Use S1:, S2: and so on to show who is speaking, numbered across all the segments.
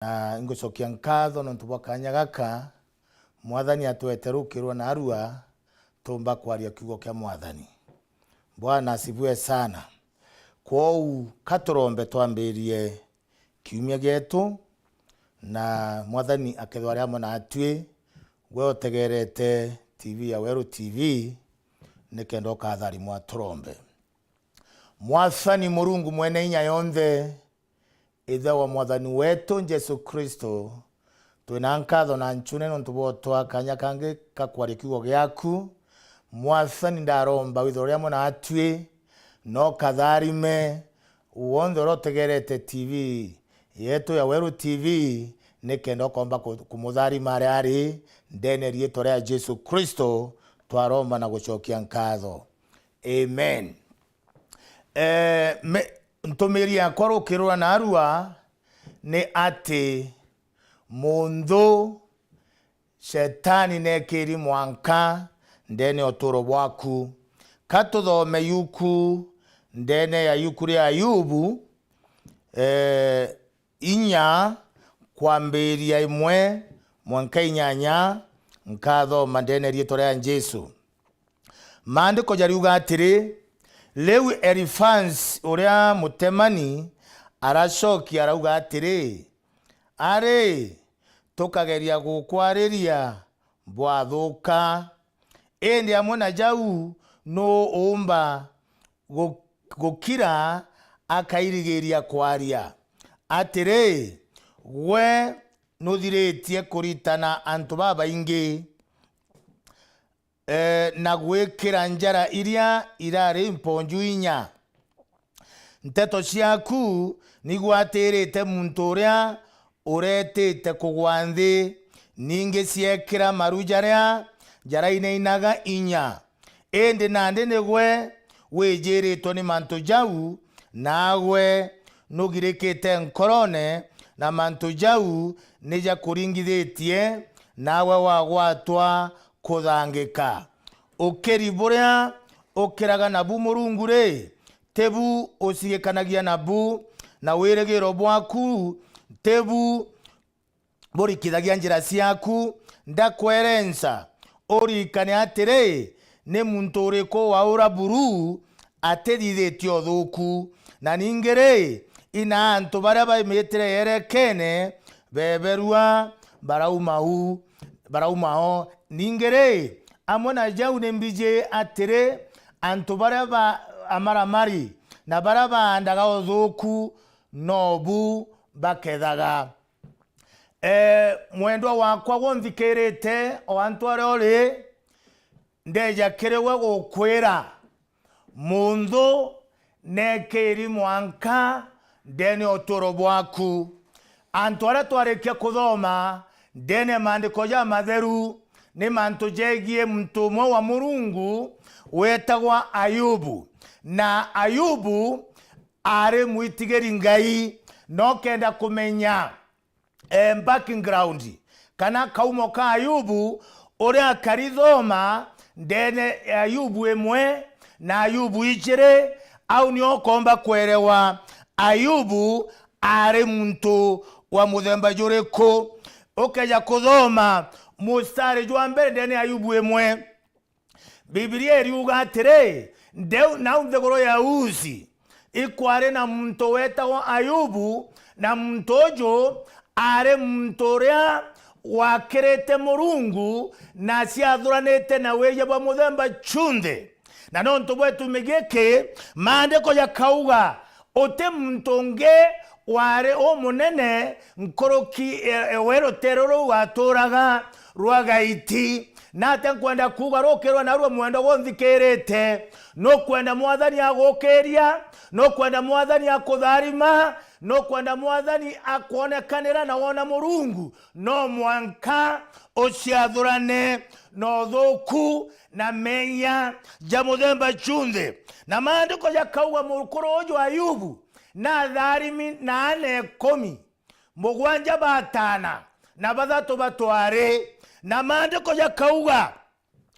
S1: na ngucokia nkatho no tubwa kanya gaka mwathani atweterukirwa na arua tumba kwaria kiugo kia mwathani. Bwana asifiwe sana. Kwou katurombe twambirie kiumia gitu na mwathani akethwara amwe na atwi we utegerete TV ya Weru TV nikendo kathari mwa turombe. Mwathani Murungu mwene inya yonthe ithe wa mwathani wetu Jesu Kristo twina nkatho na nchune no tubotwa kanya kangi kakwaria kiugo giaku. Mwathani ndaromba withoria mwana atwi no katharime uonthe rotegerete TV yetu ya Weru TV nikendo komba kumutharima ari ndene rieto ria Jesu Kristo twaromba na gucokia nkatho. Amen. Ntumiri yakwa rukirwa na arua ni ati mundu shetani nekiri mwanka ndene otoro bwaku. Katuthome yuku ndene ya yuku ria Ayubu inya kwambiria imwe mwanka inyanya nkathoma ndene rieto ria Jesu. Maandiko jariuga atiri Lewi Elifans uria mutemani aracokia arauga atiri ari tukageria gukwariria bwathuka indi amwe na jau no umba gukira akairigiria kwaria atiri we nuthiritie kuritana antu babaingi na gwikira njara iria irari mponju inya. Nteto ciaku nigwatirite muntu uria uretite kugwa nthi ningi ciekira maru jaria jaraine inaga inya. Indi nandi nigwe wijiritwo ni mantu jau nawe nugirikite nkorone na mantu jau nija kuringithitie nawe wagwatwa kuthangika. Ukeri buria ukiraga nabu Murungu ri tebu usigikanagia nabu na wiregiro bwaku tebu burikithagia njira ciaku. Ndakwerensa urikane atiri ni muntu uriko waura buru atethithitio thuku na ningiri ina antu baria baimitire yerekene beberua baraumao ningere amona jau nembije atire antu baria amaramari na baria bandaga othuku nobu bakethaga. Mwendwa wakwa wonthikirite o antu aria uri ndeja kirewe gukwira mundu nekiri mwanka ndene otoro bwaku. Antu aria twarikia kuthoma ndene maandiko ja matheru ni mantu jegie muntu umwe wa Murungu wetagwa Ayubu. Na Ayubu ari mwitigeri Ngai no kenda kumenya background kana kaumo ka Ayubu uria karithoma ndene Ayubu emwe na Ayubu ijire au ni okomba kwerewa Ayubu ari muntu wa muthemba juriko. Ukeja kuthoma mustari jwa mbere ndene Ayubu emwe Biblia iriuga atiri ndeu na nthegoro ya Uzi ikware na muntu wetagwa Ayubu na muntu ujo ari muntu uria wakirite Murungu na ciathuranite na weya bwa muthemba chunthe. Na nontu bwetu migiki maandiko yakauga uti muntu nge ware o munene nkoroki Weru teroro waturaga rwagaiti na tenkwenda kuga rokirwa na rwo mwendo wonthikirite no kwenda mwathani agukiria no kwenda mwathani akutharima no kwenda mwathani akuonekanira na wona Murungu no mwanka uciathurane no thuku na menya ja muthemba chunthe. Na maandiko jakauga mukuru uju Ayubu na tharimi na ane 10 mugwanja batana na bathatu batwari. Na maandiko jakauga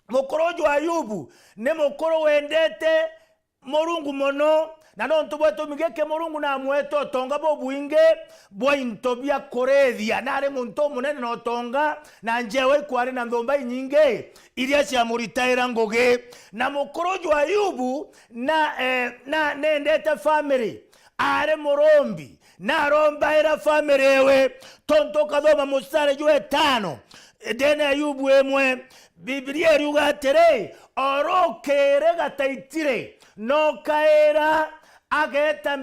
S1: mukuru uju Ayubu ni mukuru wendete Murungu muno na nontu bwetu migeke Murungu na mweto tonga bo buinge bwa into bya korethia nare muntu munene no tonga na njewe kwari na ndomba nyinge iria cia muritaira ngugi na mukuru jwa Ayubu na nendete family are murombi na romba era family ewe tonto kathoma mustari jwe 5 dene Ayubu emwe Biblia riuga atere orokere gataitire no kaera ageta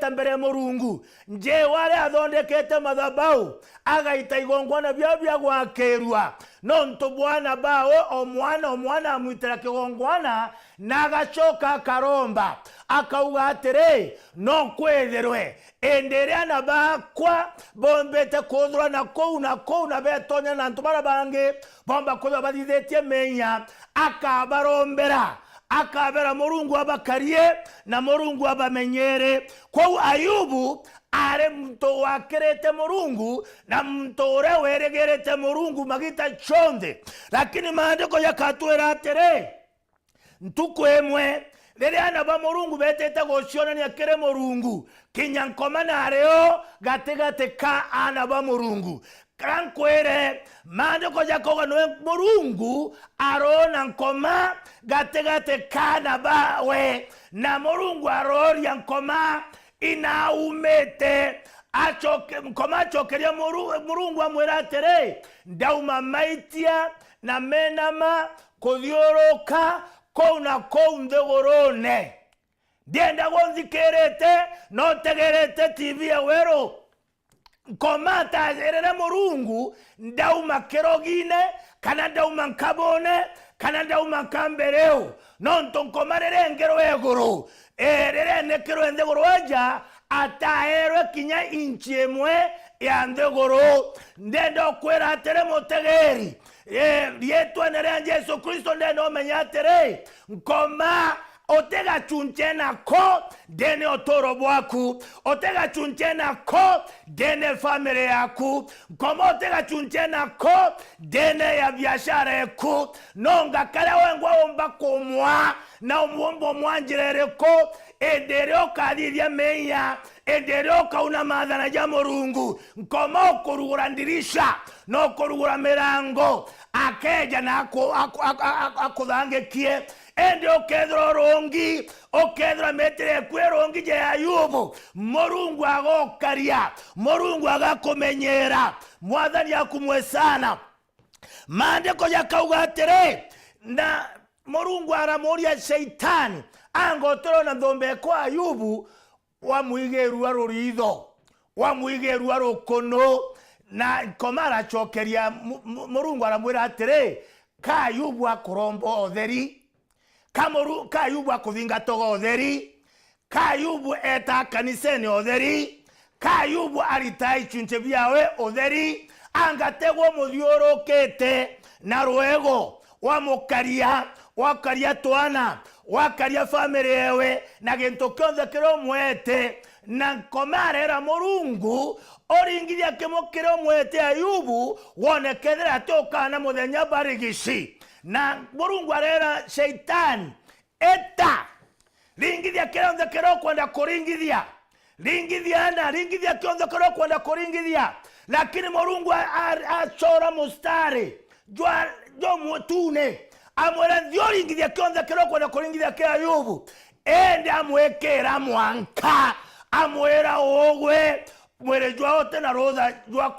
S1: mbere Murungu nje wale athondekete mathabau agaita igongwana bya gwakerua nonto bwana bawe omwana amwitira kigongwana na gachoka karomba akauga atere no kwetherwe enderea na bakwa bombete kuthura na kou na betonya na ntumara bange bomba kuthura bathithetie menya akabarombera akabera Murungu abakarie na Murungu abamenyere kwa Ayubu are mto wakerete Murungu na mto ure weregerete Murungu magita chonde lakini maandiko yakatwera atere ntuku emwe rere ana ba Murungu betete gociona ni akere Murungu kinyankoma nareo gategate ka ana ba Murungu kankwere maandiko yakoga no Murungu arona nkoma gategate kana bawe na Murungu aroria nkoma inaumete achoke nkoma chokeria Murungu amwera atere ndauma maitia na menama kuthioroka kou ndegorone ndienda gonzikerete no tegerete TV ya wero komata erere Murungu ndauma kerogine kana ndauma nkabone kana ndauma kambereo nonto nkomarere ngero egoro erere nekero endegoro aja ataherwe kinya inchi emwe ya ndegoro ndendo kwera atere motegeri yetu enereanje Yesu Kristo ndendo menyatere nkoma otega chunchena ko dene otoro bwaku otega chunchena ko dene family yaku komo otega chunchena ko dene ya biashara yaku nonga kale wengwa omba komwa na omwombo mwanjirere ko edereo kadiria meya edereo kauna madhana ja Murungu nkomo kurugura ndirisha no kurugura mirango akeja na akudhangekie ende okedro rongi okedro metere kwerongi je Ayubu Murungu agokaria Murungu agakomenyera mwathani akumwesana maandiko yakauga atere na Murungu aramoria Shaitani angotoro na ndombe kwa Ayubu wamwigerua ruritho wamwigerua rukono na komara chokeria Murungu aramwira atere ka Ayubu akurombo otheri ka Ayubu akuthinga togo otheri ka Ayubu eta kaniseni otheri ka Ayubu aritai chunche biawe otheri angategwo muthiorokete na ruego wakaria twana wakaria family ewe na gento kyonthe kiro mwete na nkomarera Murungu oringithia kimukiro mwete Ayubu wonekethera tokana muthenya barigici na Murungu arera Shaitani eta ringithia kyonthe kiro kwenda kuringithia ringithia kyonthe kiro kwenda kuringithia lakini Murungu achora mustari jo mutune amwera thioringithia kyonthe kiro kwenda kuringithia ke Ayubu ende amwekera mwanka amwera ogwe mwere jwaote na roza jwa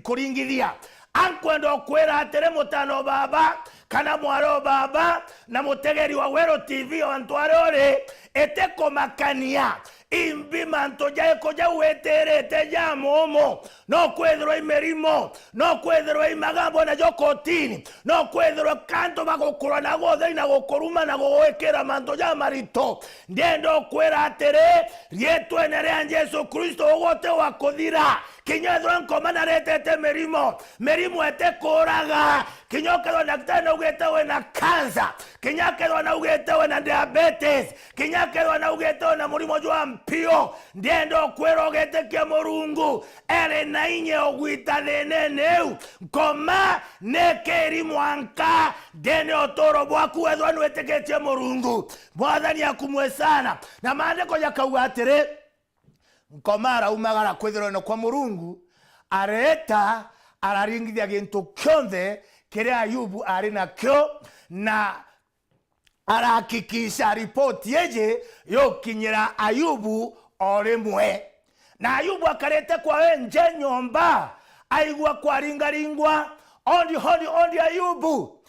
S1: kuringithia ankwenda kwera atere mutano baba kana mwaro baba na mutegeri wa Wero TV wantware ore eteko makania imbi manto jae koja weterete ja momo no kwethro imerimo no kwethro imagambo na jokotini no kwethro kanto bagokura na gothe na gokoruma na gowekera manto ja marito ndendo kwera atere rietu enereanje Yesu Kristo ogote wakuthira kinyethro nkomana retete merimo ete koraga kinyoka daktari ugeta we na kansa kinyakethwa na ugetewe na diabetes, kinyakethwa na ugetewe na murimo jwa mpio, ndiendo kwero getekia Murungu ere na inye ogwita neneu koma nekeri mwanka dene otoro bwaku wethwa nweteketie Murungu. Mwathani akumwe sana. Na maandiko yakauga atiri nkoma araumagara kwithirwo no kwa Murungu areta araringithia gintu kyonthe kiria Ayubu ari nakyo, na arahakikisha ripoti yeje yokinyira Ayubu orimwe. Na Ayubu akarete kwa wenje nyomba aigwa kwa ringaringwa ondi Ayubu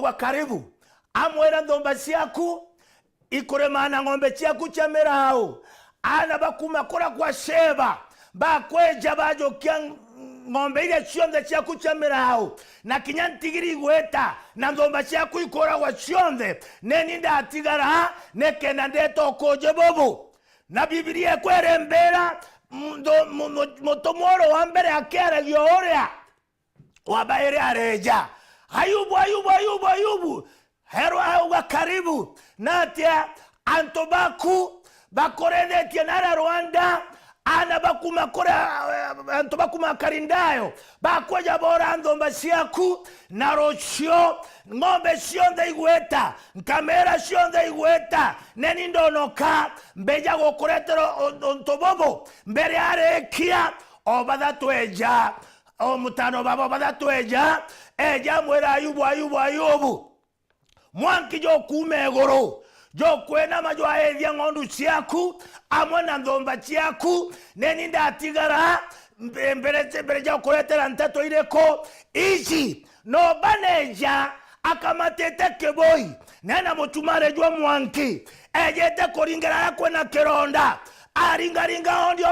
S1: kwa karibu amwera ndomba ciaku ikuremana ng'ombe ciaku chamera hao ana bakuma kora kwa Sheba bakweja bajokia ng'ombe ile cionthe ciaku chamera hao na kinyantigiri gweta na ndomba ciaku ikora kwa cionthe neni ndatigara nekena ndeto koje bobo. Na Biblia kwerembera mutomoro wa mbere akeragio oria wabaire areja Ayubu hero auga karibu natia antobaku bakorenetie nara Rwanda ana bakuma kora antobakuma karindayo bakweja bora ndomba ciaku na rocio ng'ombe cionthe igweta nkamera cionthe igweta neni ndonoka mbeja gukuretera ontobobo mbere arekia obathatweja omutano babo bathatweja eja mwera Ayubu mwanki jo kumegoro jo kwena majwa ethia ng'ondu ciaku amwe na ndomba ciaku neni ndatigara mbere ja kuretera nteto ireko ici no baneja akamatete keboi nena mutumare jwa mwanki ejete kuringera kwena kironda aringaringa ondi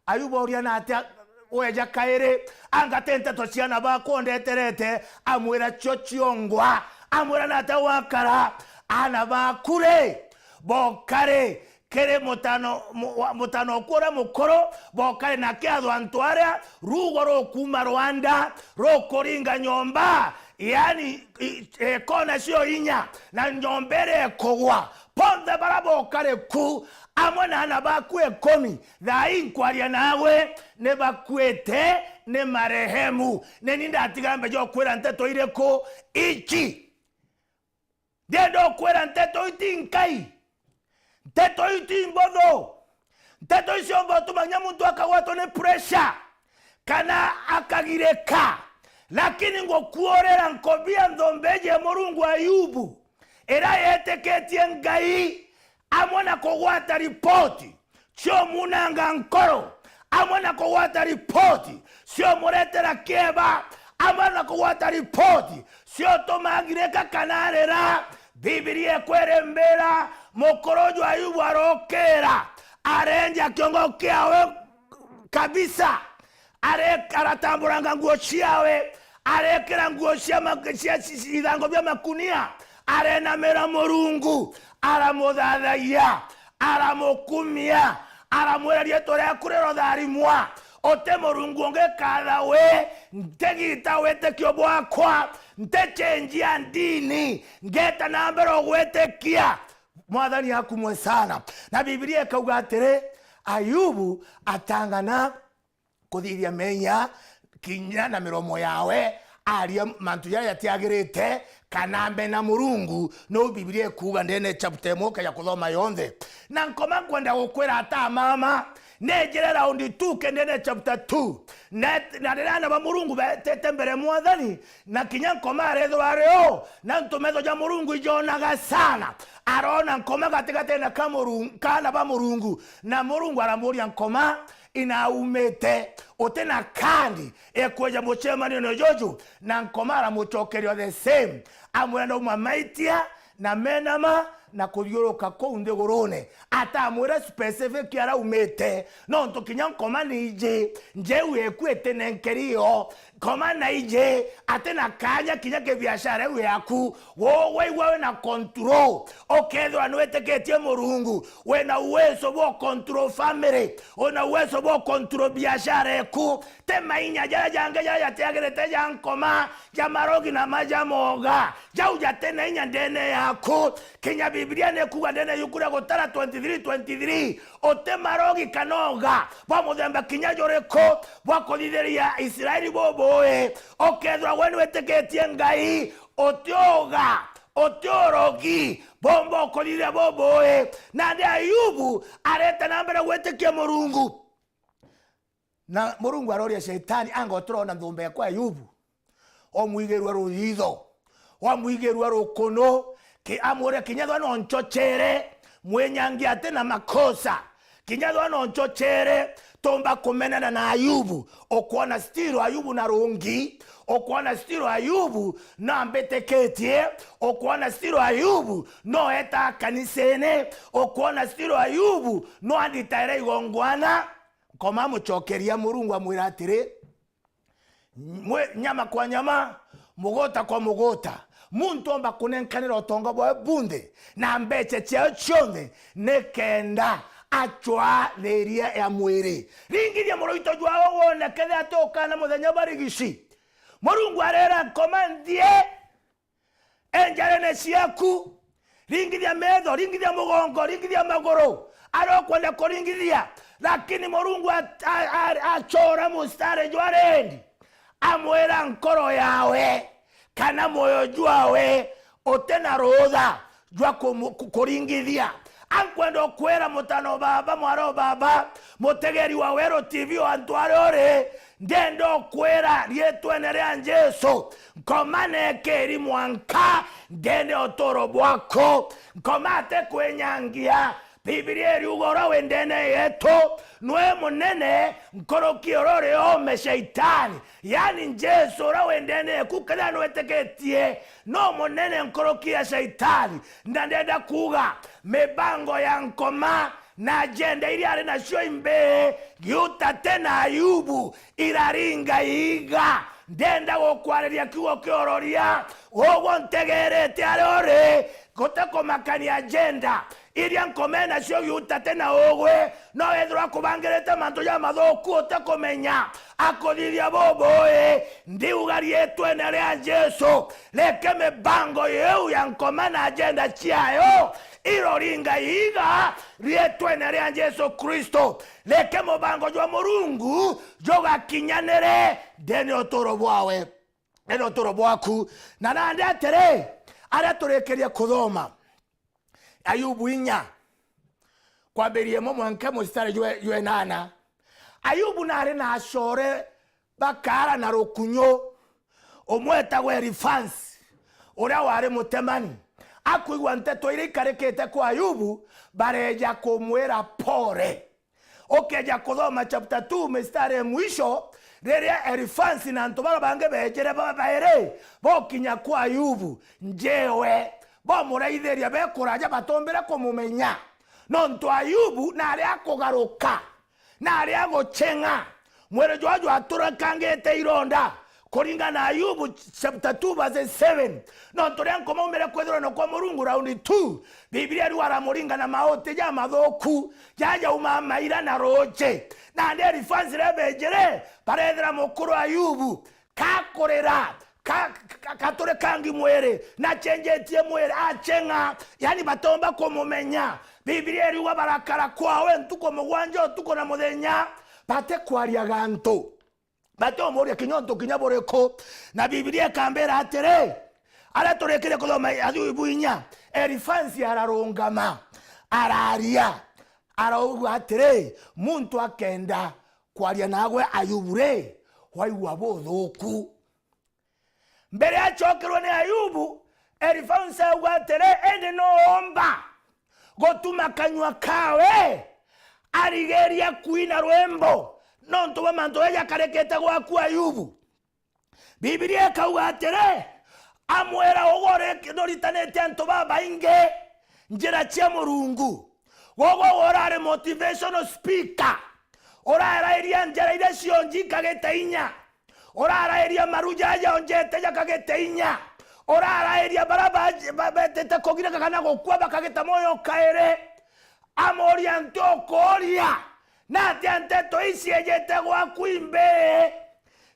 S1: Ayubu oria natia weja kaire angatente tociana bakondeterete amwira chochiongwa amwira nata wakara ana bakure bokare kere mutano kora mukoro bokare na kiadho antwarea rugo ro kuma Rwanda ro koringa nyomba yani kona sio inya na nyombere kogwa ponde barabo kare ku amona na bakwe komi thai nkwaria nawe ne bakwete ne marehemu neni ndatigambe jo kwera nteto ireko ichi dedo kwera nteto itinkai nteto itimbodo nteto isiombo tumanya muntu akawato ne pressure kana akagireka lakini ngokuorera nkobia ndombeje Murungu Ayubu era yeteketie ngai amona kogwata ripoti sio munanga nkoro amona kogwata ripoti sio muretera keba amona kogwata ripoti sio tomagireka kanarera. Biblia kwerembera mokorojo Ayubu arokera arenja kiongo kiawe kabisa aratamburanga nguo ciawe arekera nguo cia irango bya makunia arena mera Murungu aramuthathaiya aramukumia aramwera rieto ria kurero tharimwa ote Murungu ongekatha we ntegita wetekio bwakwa ntechenjia ndini ngeta na mbere ogwetekia. Mwathani akumwe sana. Na Biblia ikauga atiri Ayubu atangana kuthithia menya kinya na miromo yawe aria mantu ya yatiagirite kanambe na Murungu no Biblia ikuga ndene chapter moka ya kuthoma yonthe na nkoma kwenda gukwira ata mama nejere round 2 kendene chapter 2 na ndirana ba Murungu betete mbere Mwathani na kinya nkoma rethwa reo na ntumetho ja Murungu ijonaga sana arona nkoma gatigate na Kamurungu kana ba Murungu na Murungu aramuria nkoma inaumete otena kandi ekweja muchemani no joju na nkomara muchokerio the same amwenda umamaitia na menama na kuthiuruka kou nthiguruni atamwire specific ara umite nontu kinya nkoma nije njeu ekuite nenkerio koma na ije atena kanya kinya ke biashara yaku wewe na control okethwa nweteketie Murungu wena uwezo bo control family ona uwezo bo control biashara yaku tema inya jara jange jara yategerete jankoma jamarogi na majamoga jauja tena inya ndene yako kinya Biblia nekuga ndene yukura gotara 23 otemarogi kanoga bamuthemba kinya joreko bakodithiria Israeli boboe okethwa wenu weteketie Ngai otioga otiorogi bombo okodithiria boboe na ndi Ayubu areta nambere wetekia Murungu na Murungu aroria Shaitani anga turona thumbe kwa Ayubu omwigerwa ruhitho wamwigerwa rukono ki amore kinyathwa no nchochere mwenyangi ate na makosa kinyathwa no nchochere tomba kumenana na Ayubu okuona stilo Ayubu na rungi okuona stilo Ayubu na mbeteketie okuona stilo Ayubu no eta kanisene okuona stilo Ayubu no anditaire igongwana koma muchokeria Murungu amwira atire nyama kwa nyama mugota kwa mugota muntu omba kunenkanira otonga bwa bunde na mbeche cheo chonde nekenda achwa leria ya mwiri ringiria muroito jwao wona kethe atokana muthenya barigici Murungu arera komandie enjarene ciaku ringiria metho ringiria mugongo ringiria magoro arokwenda kuringiria lakini Murungu achora mustare jwarendi amwera nkoro yawe kana moyo jwawe otena rotha jwa kuringithia ankwenda kwera mutano baba mwaro baba mutegeri wa Wero TV antwarore ndendo kwera rietwene ria Jesu komane keri mwanka ndende otoro bwako komate kwenyangia Biblia riugora wendene yeto nwe munene nkoroki orore ome Shaitani yani Jesu ra wendene kukana nweteketie no munene nkoroki ya Shaitani ndandenda kuga mebango ya nkoma na agenda ili ari na sho imbe giuta tena Ayubu iraringa iga ndenda gokwareria kiwo kiororia wogo ntegerete arore goteko makani agenda iria nkomena cio giuta tena ogwe no ethra kubangerete manto ya mathoku otekomenya akodithia boboe ndiugarie twene ria Jesu leke mebango yeu ya nkomana agenda chiayo iroringa iga rietwene ria Jesu Kristo leke mubango jwa Murungu joga kinyanere deni otoro bwawe deni otoro bwaku na nande atere aria turekeria kuthoma Ayubu inya kwambirie mwanke mustari yue nana Ayubu nare na ashore bakara na rukunyo omweta we Elifansi uria wari mutemani akuigwa nteto iri karekete kwa Ayubu bareja kumwira pore okeja kuthoma chapter 2 mstari mwisho reria Elifansi na ntobara bange bejere babaere bokinya kwa Ayubu njewe bomuraithiria bekuraja batombere kumumenya nonto Ayubu nari akugaruka nari agochenga mwere jwajo aturakangete ironda kuringa na Ayubu chapter 2 verse 7 nonto renko momere kwethero no kwa Murungu round 2 Biblia riwara muringa na maote ja mathoku jaja umamaira na roche na nderi fansi rebejere parethera mukuru Ayubu kakorera katore kangi mwere na chenjetie mwere achenga yani batomba kumumenya Biblia riwa barakara kwawe ntuko mugwanja tuko na muthenya bate kwaria ganto bate omoria kinyonto kinyaboreko na Biblia kambera atere ala torekere kuthoma Ayubu inya Elifansi ararongama araria arauga atere muntu akenda kwaria nawe Ayubu re waigwa bothoku mbere achokerwa ni Ayubu Elifansi augwatere ende noomba gotuma kanywa kawe arigeria kuina rwembo nonto wa manto ya karekete gwaku Ayubu Biblia kauga atere amwera ogore noritanete anto baba inge njira cia Murungu gogo orare motivational speaker orara iria njira ire cionji kagiteinya orara iria maruja ya onjete ya kagiteinya orara iria baraba betete kogira kana gokwa bakagita moyo kaere amoria ntokoria na tianteto isi ejete gwa kuimbe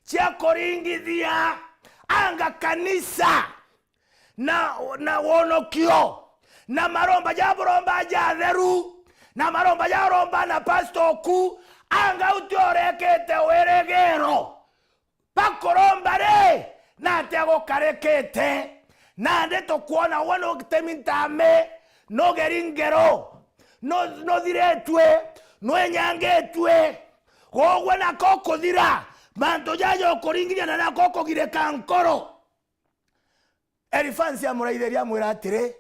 S1: cia koringithia anga kanisa na wonokio na maromba ya boromba ya theru na maromba ya romba na pasto ku anga utiorekete weregero pakoromba re na tego karekete na ndeto kuona wono temintame no geringero no diretwe no enyangetwe gogwe na koko dira manto yayo koringiria na koko gire kankoro Elifansi ya muraitheria mwira atire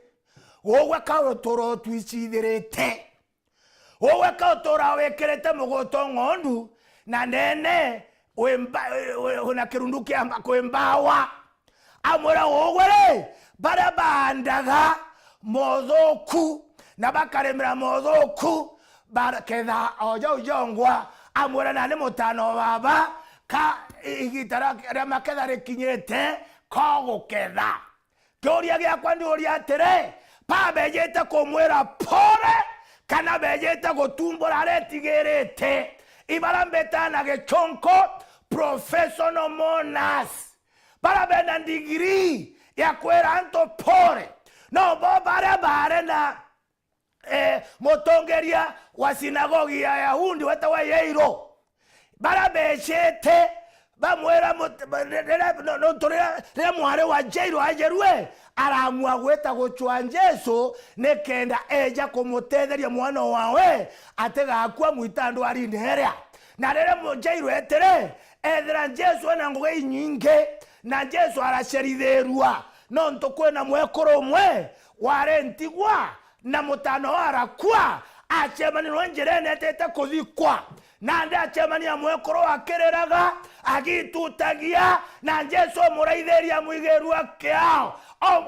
S1: gogwe kawo toro twicithirite gogwe kawo tora wekerete mugoto ngondu na nene una kirundu kia kwembawa amwira gogwe bara bandaga modhoku na bakaremera modhoku baraketha ojo jongwa amwira nane mutano baba ka igitara ria maketha rikinyete koguketha Gloria gya kwandi oria tere pa bejete komwera pore kana bejete gotumbora retigerete ibarambeta na gechonko professional monas para bena degree ya kwera anto pore no bare na motongeria wa sinagogi ya Yahudi weta wa Yairo bara bejete bamwera no torera le mware wa Jairo ajerwe aramwa gweta gochwa Jesu nekenda eja komutetheria mwana wawe atega akwa mwitando ari nderia na rere Jairo etere ethera Jesu na ngoge nyinge na Jesu arasheritherua no ntokwena mwekoro mwe warentigwa na mutano arakwa achemani nwenjerene tete kuthikwa nande achemani ya mwekoro akereraga agitutagia na Jesu muraitheria mwigerua kiao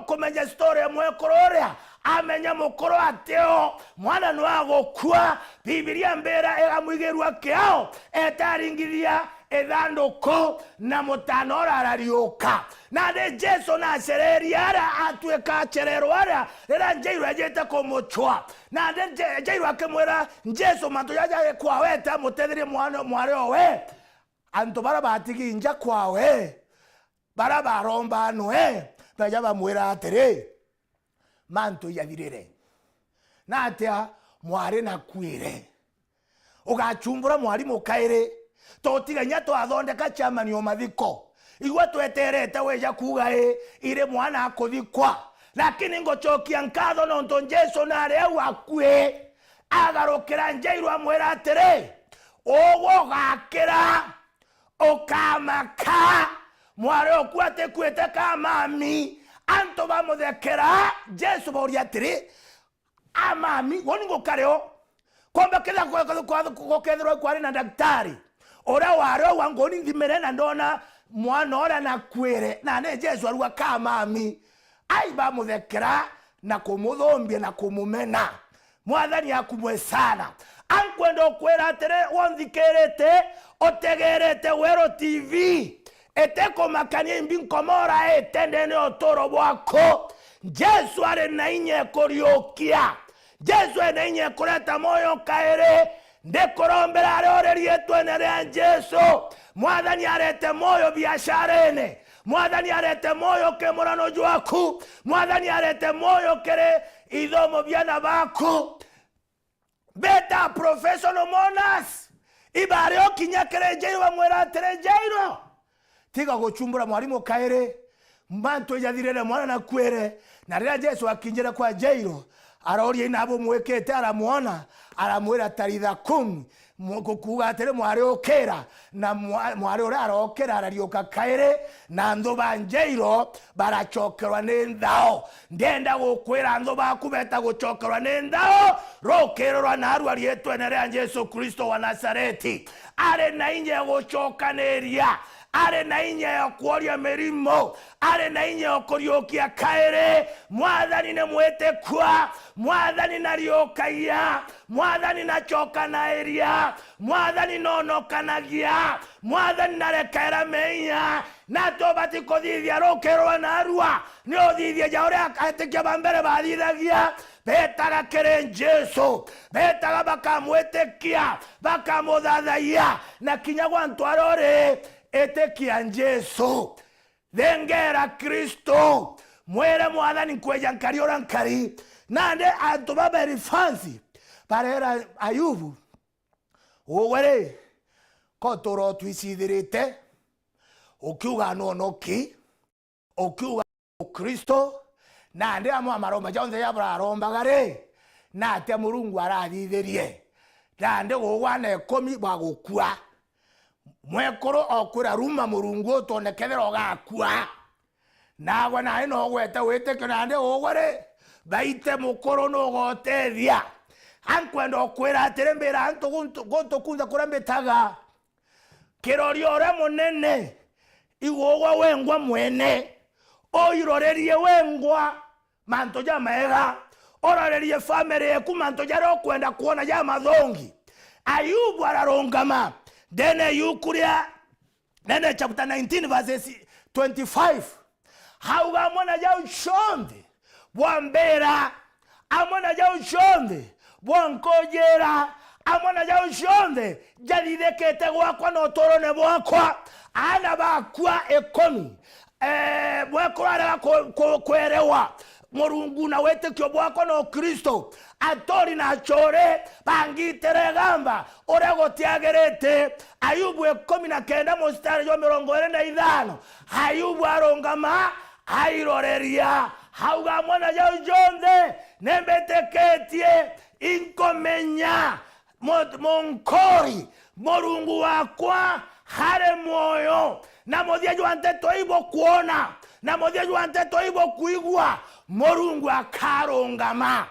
S1: kumenya story ya mwekoro ria amenya mukoro ateo mwana nwagokua Biblia mbera ega mwigerua kiao etaringithia ethandoko na mutanora ararioka nande Jesu na sereria ara atweka cherero ara rera Jairo ajete komuchwa nande Jairo akemwera Jesu manto yaja kwaweta mutetherie mwana mware owe anto bara batigi inja kwawe bara baromba noe baja bamwera atere manto yathirire na atia mware na kwire ugachumbura mwari mukaire totiganya twathondeka chamani o mathiko igwa tweterete weja kuga ire mwana akuthikwa lakini ngochokia nkatho nonto Jesu nare akue agarukira Jairo amwera atere ogo gakira okamaka mware okwate kwete kamami anto bamuthekera Jesu boria atere amami woningo kareo komba kila kokethero kwari na daktari ora waro wangoni ndimere na ndona mwana ora na kwere na ne Jesu aruga kamami ai bamuthekera na kumuthombia na kumumena mwathani akumwe sana ankwenda kwera tere wonthikirite otegerete Wero TV eteko makanie mbinkomora etende ne otoro bwako Jesu are na inye koriokia Jesu ene inye kureta moyo kaere ndekorombera arorerie twenere Jesu mwathani arete moyo biasharene mwathani arete moyo kemurano jwaku mwathani arete moyo kere idhomo byana baku beta professional monas ibare okinyakere Jairo bamwera tere Jairo tiga gochumbura mwarimu kaere mbanto yathirere mwana na kwere na rira Jesu akinjira kwa Jairo aroria inabo mwekete aramuona aramwera taritha 10 kuga atere mware okera na mware ora arokera ararioka kaere na ndo Jairo barachokerwa nendao ndenda gukwira ndo bakubeta guchokerwa nendao rokerwa naru arietwe nere Yesu Kristo wa Nazareti are na inye guchokaneria are na inya ya kuoria merimo, are na inya ya kuriokia kaere. Mwathani ne mwete kwa, Mwathani na riokaya, Mwathani na choka na eria, Mwathani no kanagia, Mwathani na rekera meinya, na tobati kodithia rokerwa na arua, ni othithia jaure akatekia bambere bathithagia. Betaga kere Jesu, betaga bakamwetekia, bakamuthathaia, na kinya gwantwarore etekia Jesu. Thengera Kristo, mwere Mwathani kweja nkari ora nkari, nande antu baberi fancy, barera Ayubu, uwere, kotoro tuisithirite, ukiuga nonoki, ukiuga Kristo, nande amwa maromba jonze yabra arombagare, nate Murungu arathithirie, nande gugwane komi bagukua, mwekoro okura ruma Murungu otonekethera ogakua, nagwe na ino gwete witeke nande ugware baite mukoro no gotethia, ankwenda okwira atire mbira antu gonto kunza kurambetaga kirorio ore munene igogwa wengwa mwene oirorerie wengwa manto ja maega, ororerie family eku manto ja rokwenda kuona ja mathongi. Ayubu ararongama dene yukuria dene chapter 19 verse 25, hauga mwana ja ushonde bwambera, amwana ja ushonde bwankojera, amwana ja ushonde jadidekete gwakwa no torone bwakwa ana bakwa ekomi bwekorara kwerewa Murungu na wetekio bwako no Kristo atori na chore bangitere gamba orego tiagerete. Ayubu 19 mustari yo 25, Ayubu arongama airoreria hauga mwana ja ujonde nembeteketie inkomenya monkori Murungu wakwa hare moyo, na modia juante toibo kuona, na modia juante toibo kuigwa. Murungu akarongama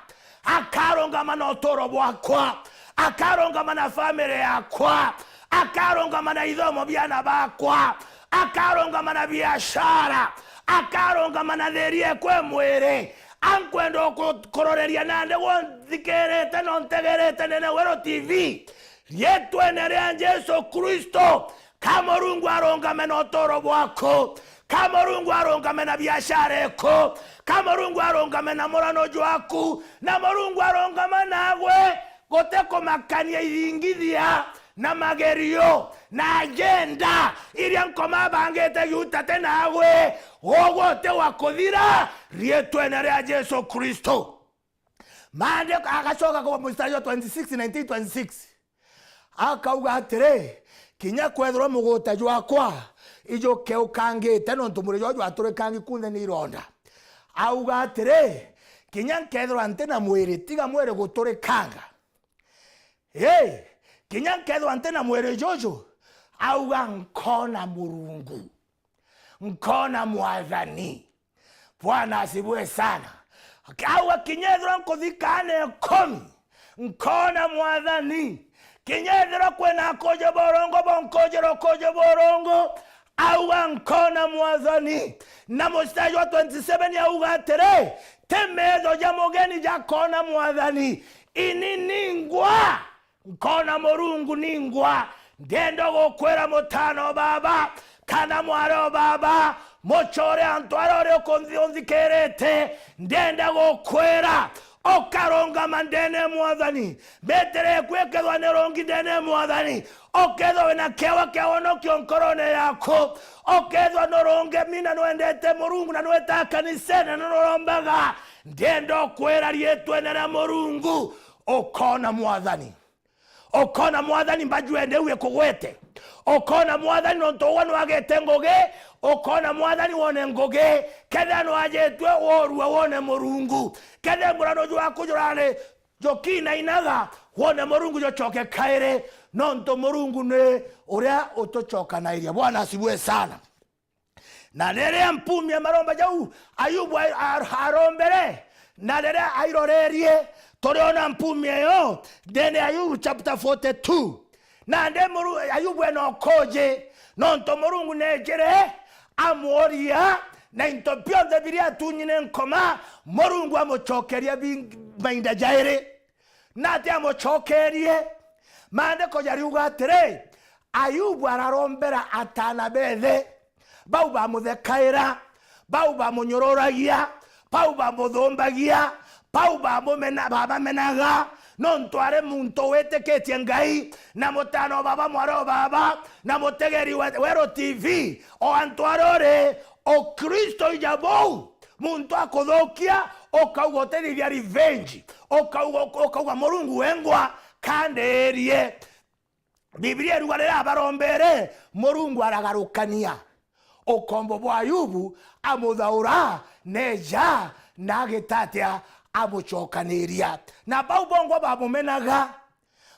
S1: no toro bwakwa, akarongama na family yakwa, akarongama na idhomo byana bakwa, akarongama na biashara, akarongama na therie kwe mwere. Ankwendo kororeria nande wonzikerete nontegerete nene wero TV yetu enere Yesu Kristo. Kamurungu arongame no toro bwako, Kamurungu arongame na biashara eko, Kamurungu arongame na morano jwaku, na Murungu arongame nawe goteko makania iringithia na magerio na agenda iria nkoma bangete yutate nawe wogote wakuthira rietu enere Yesu Kristo. Mande akachoka kwa mstari wa 1926 akauga atire kinya kwethro mugota jwakwa ijo keukangite no ntumure jo jwature kangi kunde ni ironda. Auga atire kinya kethro antena mwere tiga mwere gutore kanga, kinya kethro antena mwere jojo. Auga nkona Murungu, nkona Mwathani. Bwana asifiwe sana. Auga kinyethro nkothikane komi nkona Mwathani, kinyethro kwena koje borongo bonkojero koje borongo. Auga nkona Mwathani. Na mstari wa 27 auga atere temezo ja mogeni ja kona Mwathani ini ningwa nkona Murungu ningwa ndendo gokwera mutano baba kana mwaro baba mochore antwarore onzikerete ndenda gokwera okaronga mandene Mwathani betere kwekethwa nerongi ndene Mwathani okethwa na kewa keono kionkorone yako okethwa noronge mina noendete Murungu na nweta kanisene norombaga ndendo kwera rietu enera Murungu okona Mwathani. Okona Mwathani mbajuende uye kugwete, okona Mwathani nontowa nwagete ngoge, okona Mwathani wone ngoge kethe nwajetwe worua wone Murungu kethe murano jwaku jurane jokina inaga wone Murungu jochoke kaire nonto Murungu ne uria utochoka na iria. Bwana asifiwe sana. Na rere mpumia maromba jau Ayubu arombere na rere airorerie toriona mpumia yo dene Ayubu chapter 42 na nde Ayubu eno koje nonto Murungu nejere amuoria na into byonthe biria atunyine nkoma Murungu amuchokeria mainda jairi na ati amuchokerie maandiko yariuga atiri Ayubu ararombera atana bethe bau bamuthekaira bau bamunyororagia bau bamuthumbagia bau babamenaga nonto are muntu weteketie Ngai na mutano baba mwaro baba na mutegeri Wero TV o antwarore o Kristo ijabo muntu akuthukia okaugoterithia revenge okauga Murungu wengwa kanderie Biblia iruga rira barombere Murungu aragarukania okombo bwa Ayubu amuthaura neja na gitatia amuchokaniria na bau bongo bamumenaga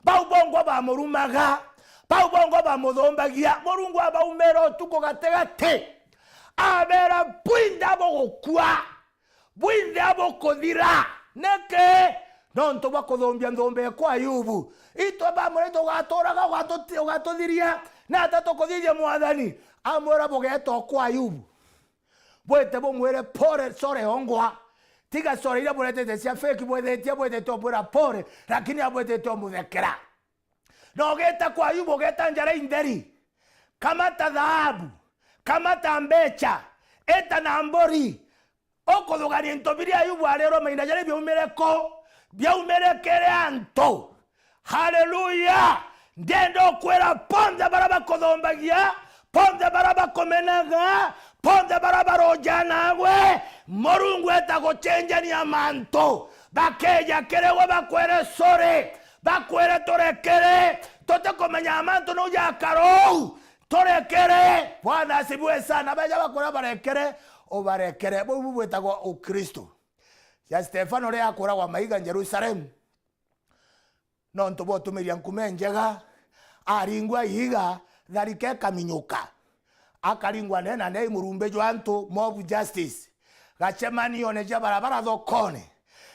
S1: bau bongo bamurumaga bau bongo bamuthombagia Murungu abaumero tuko gategate abera bwinda bogokua bwinda bokothira neke nonto bakothombia nthombe kwa Ayubu ito bamureto gatoraga gatothiria na tatokothithia Mwathani amwera bogeto kwa Ayubu bwete bomwere pore sore ongwa tiga sore ira bwete cia fake bwete to bwera pore lakini abwete to muthekera no geta kwa Ayubu geta njara inderi kama dhahabu kama mbecha eta na mbori okothugania ntobiria Ayubu arero maina jare biaumerekere anto haleluya ndendo kwera ponza baraba kothombagia ponza baraba komenaga ponza baraba rojana we Murungu etagochenjania manto bakeja kerewe bakwere sore bakwere torekere tote komenya manto no yakaro torekere Bwana asifiwe sana baja bakora barekere obarekere bo bwetagwa o Kristo ya Stefano ria akora wa maiga Jerusalem nonto botumiria nkume njega aringwa iga tharike kaminyuka akaringwa nena nei murumbe jwanto mob justice gachemanio neja barabara thokone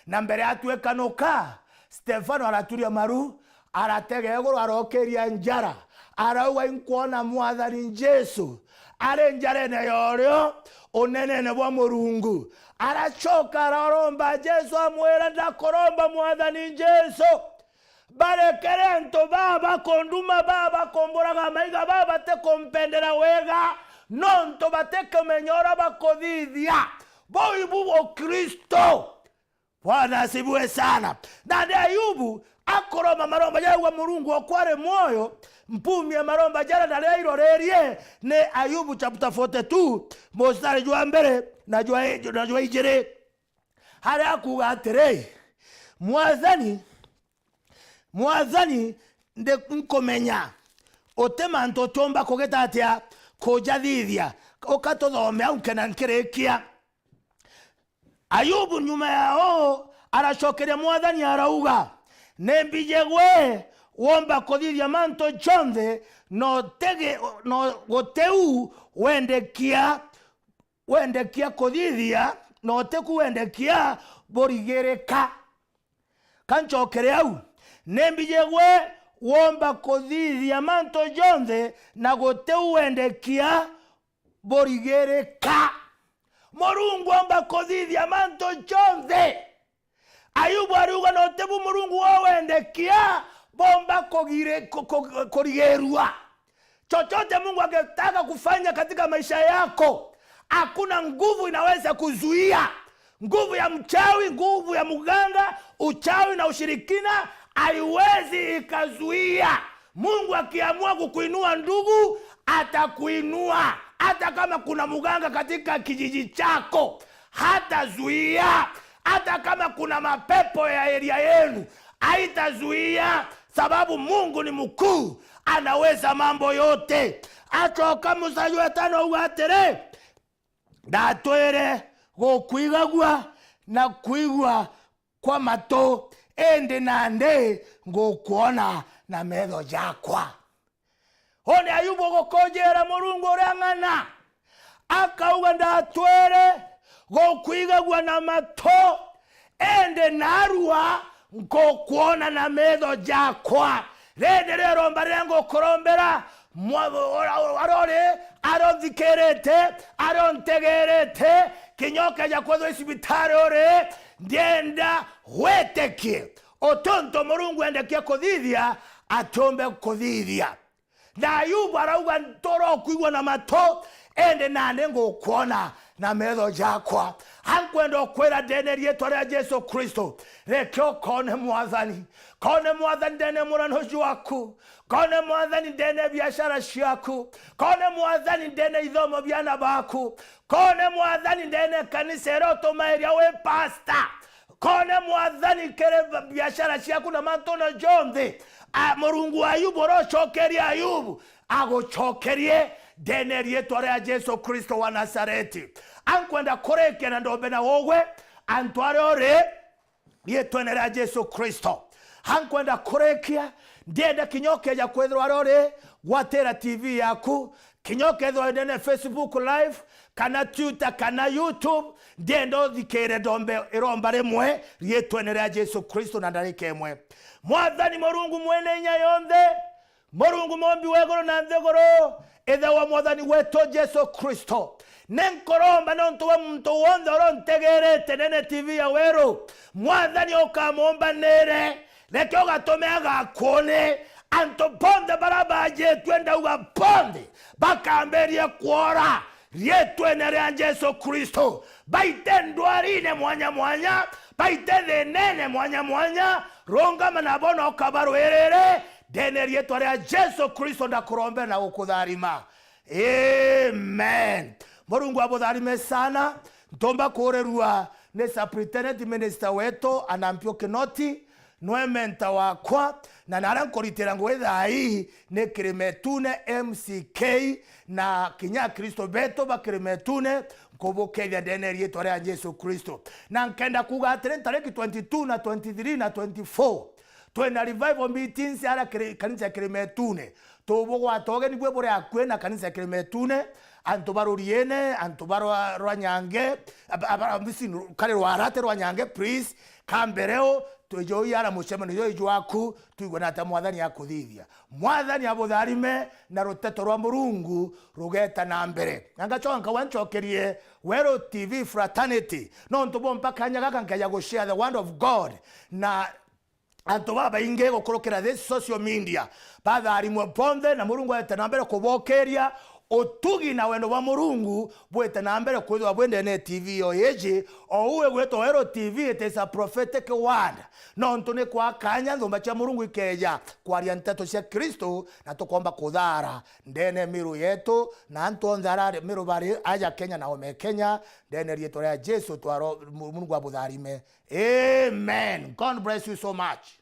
S1: na mbere atwekanuka Stefano araturia maru aratege iguru arokeria njara arauga inkuona Mwathani Jesu are njarene yorio onenene bwa Murungu arachoka araromba Jesu amwera ndakoromba Mwathani Jesu barekere nto baba konduma baba komboraga maiga baba te kompendera wega nonto bateke menyora bakodithia boibu o Kristo Bwana asifiwe sana na Ayubu akoroma maromba yawa Murungu okware moyo mpumia maromba jara na irorerie ne Ayubu chapter 42 mostari jwa mbere na jwa ijere hari akuga atere Mwathani nde nkomenya otemanto tomba kogeta atia kojathithia okatothome aukena nkerekia Ayubu nyuma yao arachokeria Mwathani arauga nembijegwe womba kodithia manto jonthe no goteu wendekia kodithia no teku wendekia borigereka kanchokeria au nembijegwe womba kodithia manto jonthe na goteu wendekia borigereka Murungu womba kodithia manto jonthe Ayubu aruga no tebu Murungu wendekia bomba korigerua chochote Mungu akitaka kufanya katika maisha yako hakuna nguvu inaweza kuzuia nguvu ya mchawi nguvu ya muganga uchawi na ushirikina haiwezi ikazuia Mungu akiamua kukuinua ndugu atakuinua hata kama kuna muganga katika kijiji chako hatazuia hata kama kuna mapepo ya area yenu haitazuia sababu Mungu ni mkuu anaweza mambo yote achoka mstari wa 5 ugatere ndatwere gokwigagwa na kuigwa kwa mato ende nande ngokuona na metho jakwa one Ayubu gokojera Murungu urang'ana akauga ndatwere gokwigagwa na mato ende narua ngokuona na metho jakwa rende rero mbarengo korombera arore aronzikerete arontegerete kinyoka ja kwetho isibitari ore ndienda weteke otonto Murungu endekie kuthithia atombe kuthithia na Ayubu arauga ntoro kuigwa na mato ende nande ngukuona na metho jakwa hankwenda kwera ndene rietwa ria Jesu Kristo rekio kone mwathani ndene muranoji waku kone mwathani ndene biashara ciaku kone mwathani ndene ithomo biana baku kone mwathani ndene kanisa erotomairia we pastor kone mwathani kere biashara ciaku na mantona jonthi Murungu wa Ayubu rochokeria Ayubu agochokerie ndene rietwa ria Jesu Kristo wa Nazareti ankwenda kurekia na ndombe na wowe antware ore rietwa ria Jesu Kristo hankwenda kurekia ndienda kinyoke ja kwethwa rore gwatera TV yaku kinyoke thwa ndene Facebook live kana Twitter kana YouTube ndienda thikere ndombe iromba rimwe rietwa ria Jesu Kristo na ndarike imwe Mwathani Murungu mwene inya yonthe Murungu mombi wegoro na nthegoro etha wa mwathani wetu Jesu Kristo nenkoromba nontu wa muntu wonthe orontegerete nene TV ya weru mwathani ukamomba nere reke ugatume agakuone anto bonde barabaje twenda uga bonde bakamberie kuora rietwene ria Jesu Kristo baite ndwarine mwanya mwanya baite thenene mwanya mwanya rongama na bona ukabarwerere dene rietwa ria Jesu Kristo ndakurombe na gukutharima amen. Murungu abutharime sana ntomba kurerua ne Superintendent Minister wetu Anampio Kinoti nwe menta wakwa na narankoritira ngwetha hii ne Kirimetune MCK na kinya Kristo beto bakirimetune nkobokethia ndene rietwa ria Jesu Kristo na nkenda kuga atire tariki 22 na 23 na 24 twena revival meetings ara kanisa Kirimetune tubugwa togeni bwe bure akwe na kanisa Kirimetune antubaruriene antubaro rwanyange abisi kare warate rwanyange please kambereo tujo yara mushemano yo ijwaku tuigona ta mwathani akuthithia mwathani abutharime na ruteto rwa Murungu rugeta na mbere ngachonka wanchokerie Wero TV fraternity no ntubo mpaka nyaga nkaya go share the word of God na anto baba inge gukurukira this social media bathari mwe na Murungu ete na mbere kubokeria otugi na wendo wa Murungu bwete na mbere kwithwa bwende ne TV yo yeje o uwe gweto Wero TV it is a prophetic word no ntune kwa kanya thomba cha Murungu ikeja kwaria nteto cia Kristo na tukomba kuthara ndene miru yetu na antonzara miru bari aja Kenya na ome Kenya ndene rieto ria Jesu twaro Murungu abutharime amen. God bless you so much.